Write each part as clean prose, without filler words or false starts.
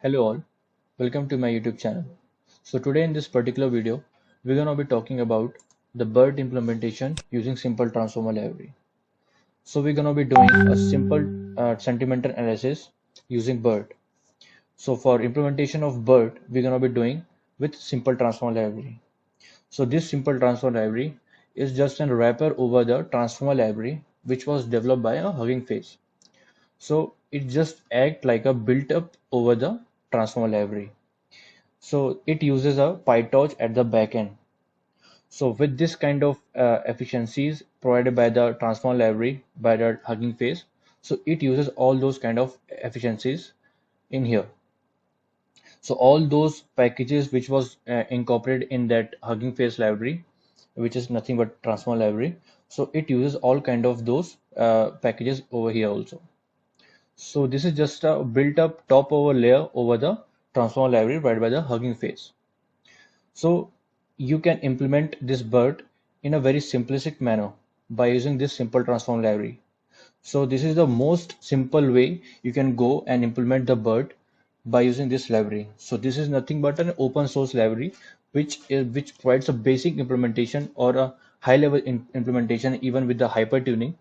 Hello all, welcome to my YouTube channel. So today in this particular video, we're going to be talking about the BERT implementation using simple transformer library. So we're going to be doing a simple sentimental analysis using BERT. So for implementation of BERT, we're going to be doing with simple transformer library. So this simple transformer library is just a wrapper over the transformer library which was developed by a Hugging Face. So it just acts like a built up over the transformer library. So it uses a PyTorch at the back end. So with this kind of efficiencies provided by the transformer library by the Hugging Face, so it uses all those kind of efficiencies in here. So all those packages which was incorporated in that Hugging Face library, which is nothing but transformer library. So it uses all kind of those packages over here also. So this is just a built up top over layer over the transformer library provided by the Hugging Face. So you can implement this BERT in a very simplistic manner by using this simple transform library. So this is the most simple way you can go and implement the BERT by using this library. So this is nothing but an open source library which provides a basic implementation or a high level implementation even with the hyper tuning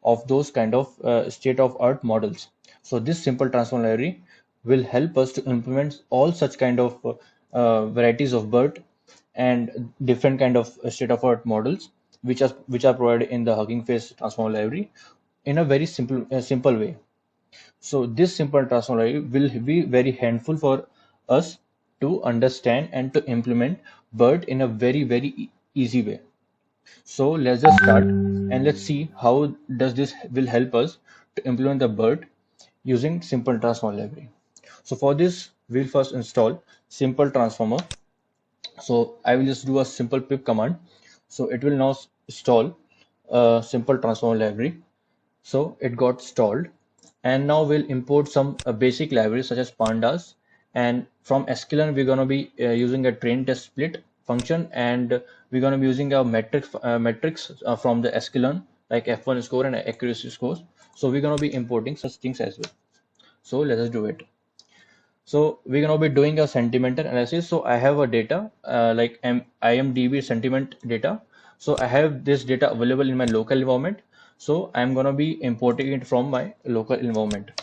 of those kind of state of art models. So this simple transform library will help us to implement all such kind of varieties of BERT and different kind of state of art models which are provided in the Hugging Face transformer library in a very simple way. So this simple transformer library will be very handful for us to understand and to implement BERT in a very easy way. So let's just start and let's see how does this will help us to implement the BERT using simple transformer library. So for this we'll first install simple transformer. So I will just do a simple pip command. So it will now install a simple transformer library. So it got stalled, and now we'll import some basic libraries such as pandas. And from sklearn we're going to be using a train test split function, and we're going to be using a metrics from the sklearn like F1 score and accuracy scores. So we're going to be importing such things as well. So let us do it. So we're going to be doing a sentimental analysis. So I have a data like IMDb sentiment data. So I have this data available in my local environment. So I'm going to be importing it from my local environment.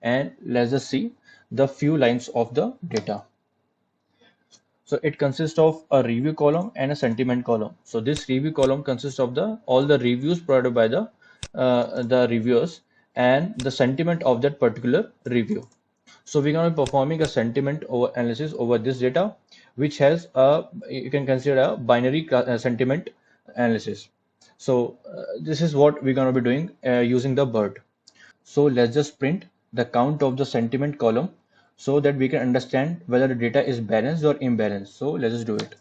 And let's just see the few lines of the data. So it consists of a review column and a sentiment column. So this review column consists of the all the reviews provided by the reviewers and the sentiment of that particular review. So we're going to be performing a sentiment over analysis over this data, which has a you can consider a binary sentiment analysis. So this is what we're going to be doing using the BERT. So let's just print the count of the sentiment column so that we can understand whether the data is balanced or imbalanced. So let's just do it.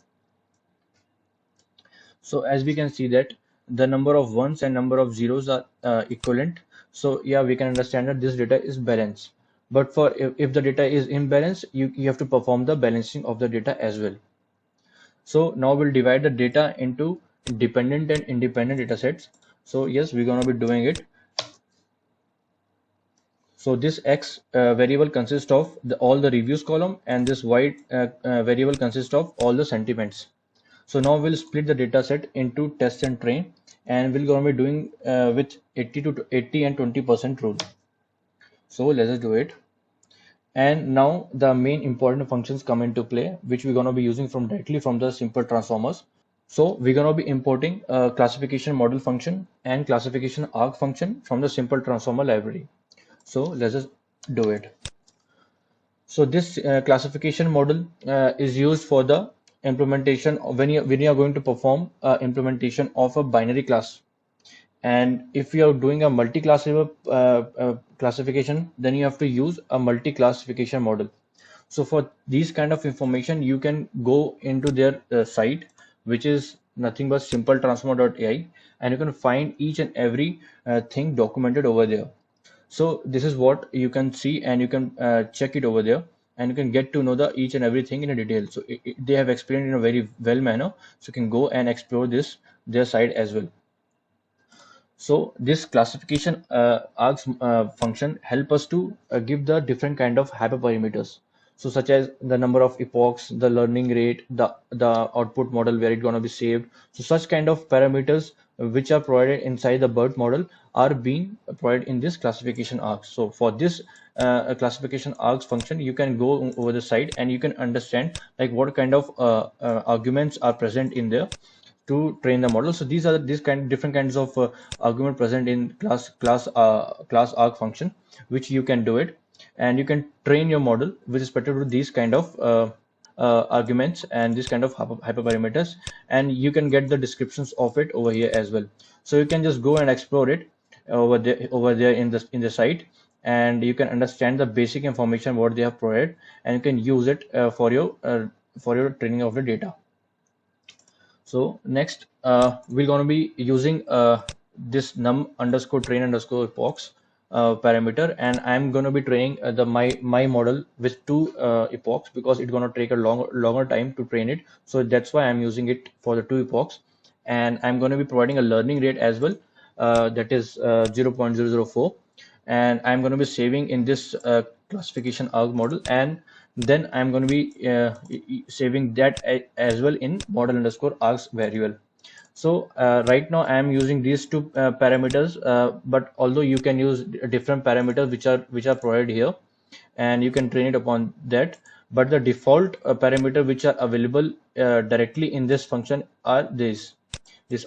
So as we can see that the number of ones and number of zeros are equivalent. So yeah, we can understand that this data is balanced. But for if the data is imbalanced, you have to perform the balancing of the data as well. So now we'll divide the data into dependent and independent data sets. So yes, we're going to be doing it. So this X variable consists of all the reviews column, and this Y variable consists of all the sentiments. So now we'll split the data set into test and train, and we're going to be doing with 80 and 20% rule. So let's just do it. And now the main important functions come into play, which we're going to be using from directly from the simple transformers. So we're going to be importing a classification model function and classification arg function from the simple transformer library. So let's just do it. So this classification model is used for the implementation when you are going to perform implementation of a binary class. And if you are doing a multi-class classification, then you have to use a multi-classification model. So for these kind of information, you can go into their site, which is nothing but simpletransformer.ai, and you can find each and every thing documented over there. So this is what you can see, and you can check it over there, and you can get to know the each and everything in a detail. So they have explained in a very well manner, so you can go and explore this their site as well. So this classification args function help us to give the different kind of hyperparameters. So such as the number of epochs, the learning rate, the output model where it's going to be saved. So such kind of parameters which are provided inside the BERT model are being provided in this classification args. So for this classification args function, you can go over the site and you can understand like what kind of arguments are present in there to train the model. So these are these kind different kinds of argument present in class arg function, which you can do it, and you can train your model with respect to these kind of arguments and this kind of hyperparameters, and you can get the descriptions of it over here as well. So you can just go and explore it over there in the site, and you can understand the basic information what they have provided, and you can use it for your training of the data. So next, we're going to be using this num underscore train underscore epochs parameter, and I'm going to be training the my model with two epochs because it's going to take a longer time to train it. So that's why I'm using it for the two epochs, and I'm going to be providing a learning rate as well, that is 0.004, and I'm going to be saving in this classification arg model, and then I'm going to be saving that as well in model underscore args variable. So right now I'm using these two parameters, but although you can use different parameters which are provided here, and you can train it upon that, but the default parameter which are available directly in this function are this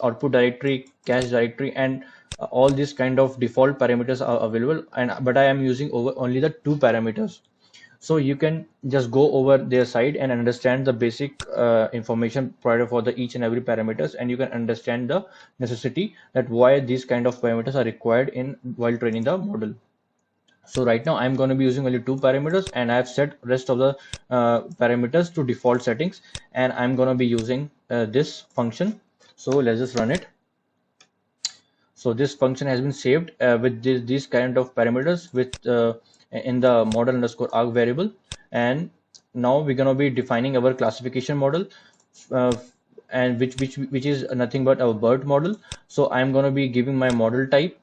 output directory, cache directory, and all these kind of default parameters are available, and but I am using over only the two parameters. So you can just go over their site and understand the basic information provided for the each and every parameters, and you can understand the necessity that why these kind of parameters are required in while training the model. So right now I'm going to be using only two parameters, and I've set rest of the parameters to default settings, and I'm going to be using this function. So let's just run it. So this function has been saved with these kind of parameters with in the model underscore arg variable, and now we're going to be defining our classification model, uh, and which is nothing but our BERT model. So I'm going to be giving my model type,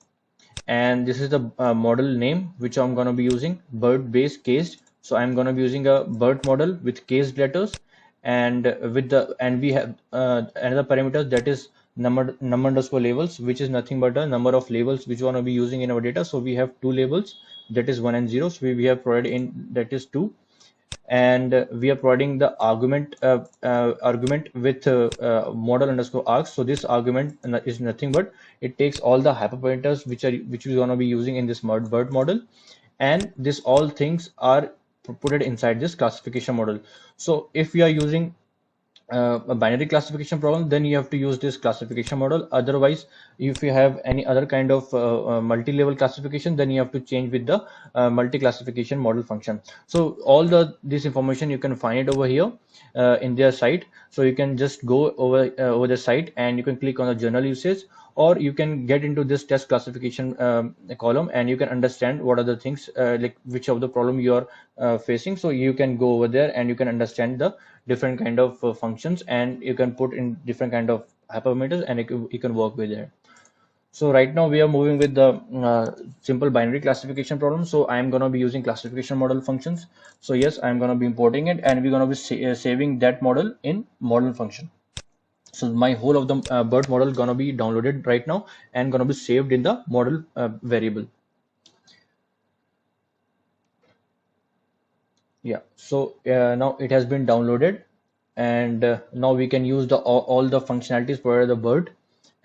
and this is the model name which I'm going to be using, BERT base cased. So I'm going to be using a BERT model with cased letters, and we have another parameter that is number underscore labels, which is nothing but a number of labels which we want to be using in our data. So we have two labels, that is 1 and 0. So we have provided in that is 2, and we are providing the argument with model underscore args. So this argument is nothing but it takes all the hyperpointers which we're going to be using in this BERT model, and this all things are put it inside this classification model. So if we are using a binary classification problem, then you have to use this classification model. Otherwise, if you have any other kind of multi-level classification, then you have to change with the multi-classification model function. So all this information you can find it over here in their site. So you can just go over the site, and you can click on the general usage, or you can get into this test classification column, and you can understand what are the things like which of the problem you are facing. So you can go over there and you can understand the different kind of functions, and you can put in different kind of hyperparameters, and you can work with it. So right now we are moving with the simple binary classification problem. So I'm going to be using classification model functions. So yes, I'm going to be importing it, and we're going to be saving that model in model function. So my whole of the BERT model going to be downloaded right now and going to be saved in the model variable. Yeah, so now it has been downloaded, and now we can use all the functionalities provided the BERT,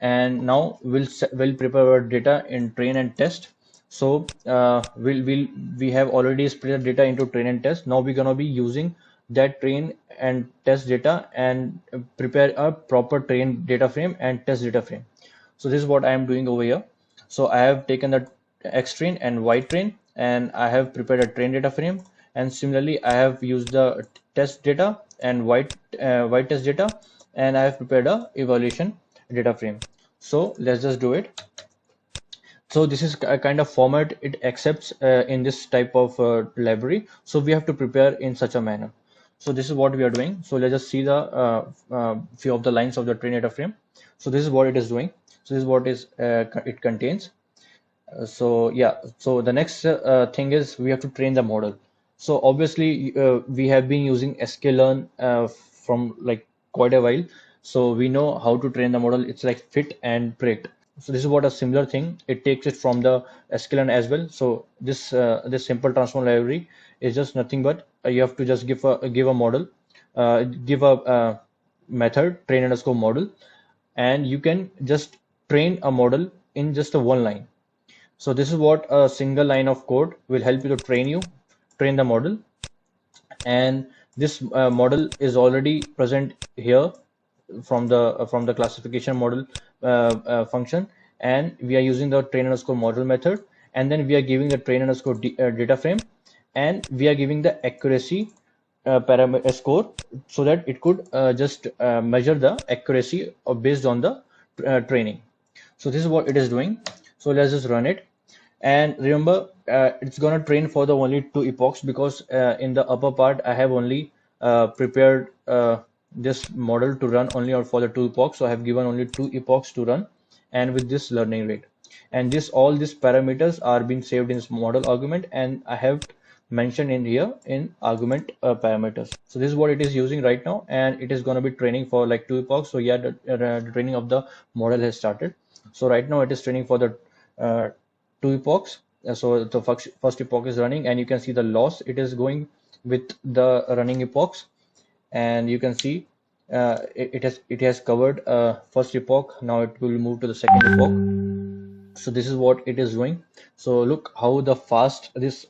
and now we'll prepare our data in train and test. So we have already split the data into train and test. Now we're gonna be using that train and test data and prepare a proper train data frame and test data frame. So this is what I am doing over here. So I have taken the X train and Y train, and I have prepared a train data frame, and similarly I have used the test data and Y test data, and I have prepared a evaluation data frame. So let's just do it. So this is a kind of format it accepts in this type of library. So we have to prepare in such a manner. So this is what we are doing. So let's just see the few of the lines of the train data frame. So this is what it is doing. So this is what is it contains. So yeah, so the next thing is we have to train the model. So obviously we have been using sklearn from like quite a while, so we know how to train the model. It's like fit and predict. So this is what a similar thing. It takes it from the sklearn as well. So this simple transform library is just nothing but you have to just give a model, give a method train underscore model, and you can just train a model in just a one line. So this is what a single line of code will help you to train the model. And this model is already present here from the classification model function, and we are using the train underscore model method, and then we are giving the train underscore data frame, and we are giving the accuracy parameter score, so that it could just measure the accuracy based on the training. So this is what it is doing. So let's just run it. And remember, it's gonna train for the only two epochs, because in the upper part I have only prepared this model to run only for the two epochs. So I have given only two epochs to run, and with this learning rate, and this all these parameters are being saved in this model argument, and I have mentioned in here in argument parameters. So this is what it is using right now, and it is going to be training for like two epochs. So yeah, the training of the model has started. So right now it is training for the two epochs. So the first epoch is running, and you can see the loss it is going with the running epochs, and you can see it has covered first epoch. Now it will move to the second epoch. So this is what it is doing. So look how the fast this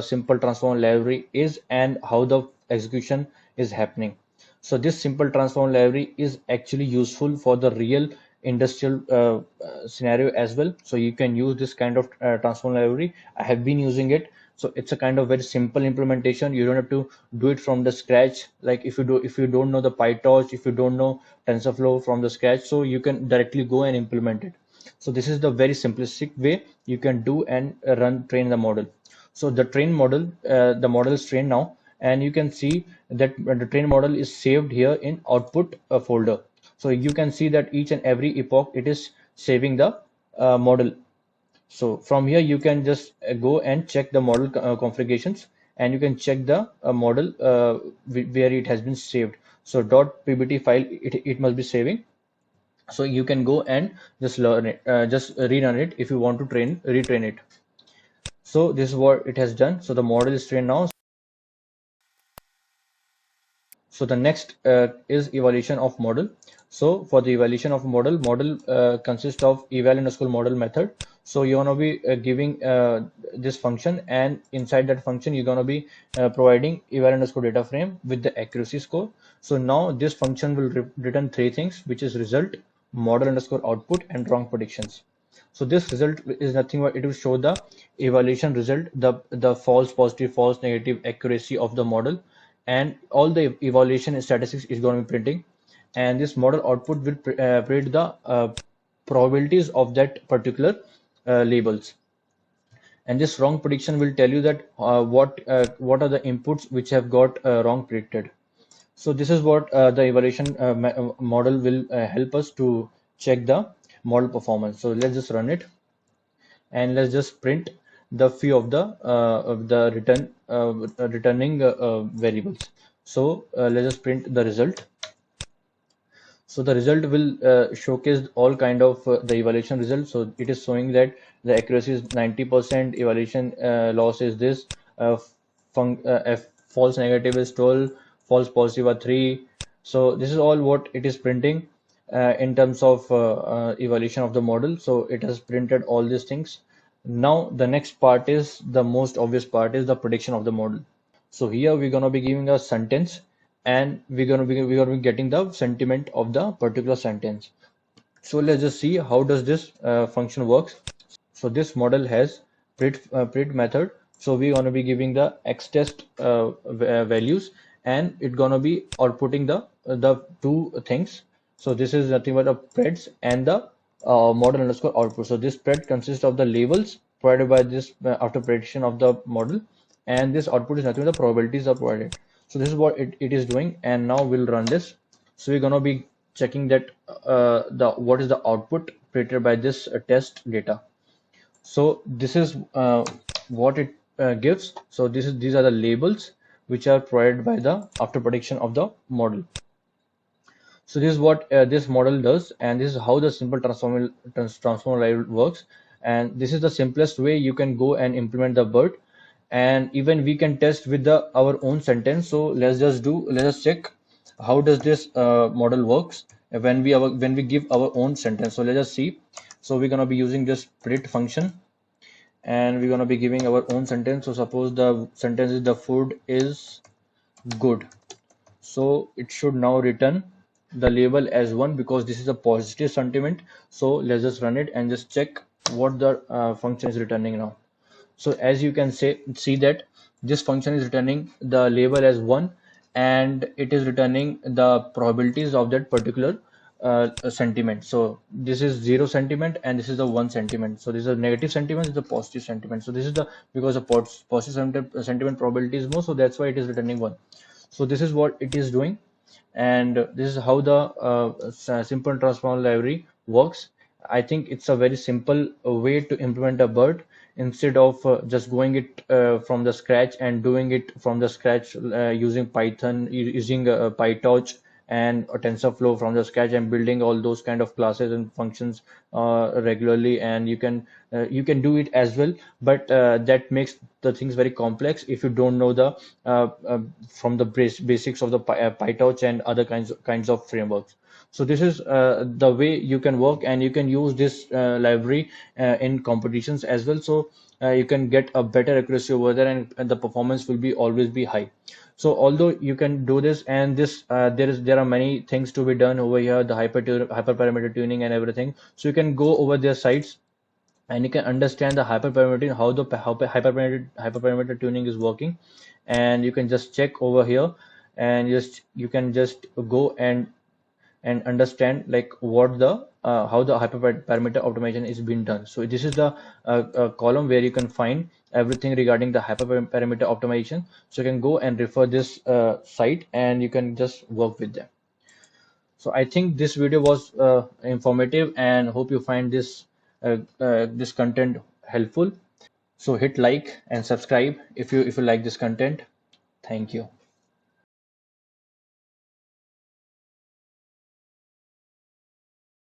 simple transform library is, and how the execution is happening. So this simple transform library is actually useful for the real industrial scenario as well. So you can use this kind of transform library. I have been using it. So it's a kind of very simple implementation. You don't have to do it from the scratch. Like if you don't know the PyTorch, if you don't know TensorFlow from the scratch, so you can directly go and implement it. So this is the very simplistic way you can do and train the model. So the train model, the model is trained now, and you can see that the train model is saved here in output folder. So you can see that each and every epoch it is saving the model. So from here you can just go and check the model configurations, and you can check the model where it has been saved. So .pbt file it must be saving. So you can go and just learn it, just rerun it if you want to retrain it. So this is what it has done. So the model is trained now. So the next is evaluation of model. So for the evaluation of model consists of eval underscore model method. So you're gonna be giving this function, and inside that function you're gonna be providing eval underscore data frame with the accuracy score. So now this function will return three things, which is result, model underscore output, and wrong predictions. So this result is nothing but it will show the evaluation result, the false positive, false negative accuracy of the model, and all the evaluation statistics is going to be printing. And this model output will print the probabilities of that particular labels. And this wrong prediction will tell you that what are the inputs which have got wrong predicted. So this is what the evaluation model will help us to check the model performance. So let's just run it, and let's just print the few of the returning variables. So let's just print the result. So the result will showcase all kind of the evaluation results. So it is showing that the accuracy is 90%, evaluation loss is this, false negative is 12, false positive are 3. So this is all what it is printing in terms of evaluation of the model. So it has printed all these things. Now the next part is the most obvious part, is the prediction of the model. So here we're going to be giving a sentence, and we're going to be getting the sentiment of the particular sentence. So let's just see how does this function works. So this model has print method. So we're going to be giving the xtest values, and it's going to be outputting the two things. So this is nothing but a preds and the model underscore output. So this pred consists of the labels provided by this after prediction of the model, and this output is nothing but the probabilities are provided. So this is what it is doing, and now we'll run this. So we're going to be checking that the what is the output created by this test data. So this is what it gives. So these are the labels which are provided by the after prediction of the model. So this is what this model does, and this is how the simple transformer library works. And this is the simplest way you can go and implement the BERT. And even we can test with the our own sentence. So let's just check how does this model works when we give our own sentence. So let's just see. So we're gonna be using this predict function, and we're gonna be giving our own sentence. So suppose the sentence is the food is good, so it should now return the label as 1 because this is a positive sentiment. So let's just run it and just check what the function is returning now. So as you can see that this function is returning the label as 1, and it is returning the probabilities of that particular sentiment. So this is 0 sentiment and this is the 1 sentiment. So this is a negative sentiment, this is a positive sentiment. So this is the because the positive sentiment probability is more, so that's why it is returning 1. So this is what it is doing, and this is how the simple transformer library works. I think it's a very simple way to implement a BERT instead of just going it from the scratch and doing it from the scratch using Python, using PyTorch and a TensorFlow from the scratch and building all those kind of classes and functions regularly. And you can do it as well, but that makes the things very complex if you don't know the from the basics of the PyTorch and other kinds of frameworks. So this is the way you can work, and you can use this library in competitions as well. So you can get a better accuracy over there, and the performance will be always be high. So although you can do this, and this there are many things to be done over here, the hyperparameter tuning and everything. So you can go over their sites and you can understand the hyperparameter, how the hyperparameter tuning is working. And you can just check over here, and you can just go and understand like what the how the hyperparameter automation is being done. So this is the column where you can find everything regarding the hyperparameter optimization. So you can go and refer this site, and you can just work with them. So I think this video was informative, and hope you find this content helpful. So hit like and subscribe if you like this content. Thank you.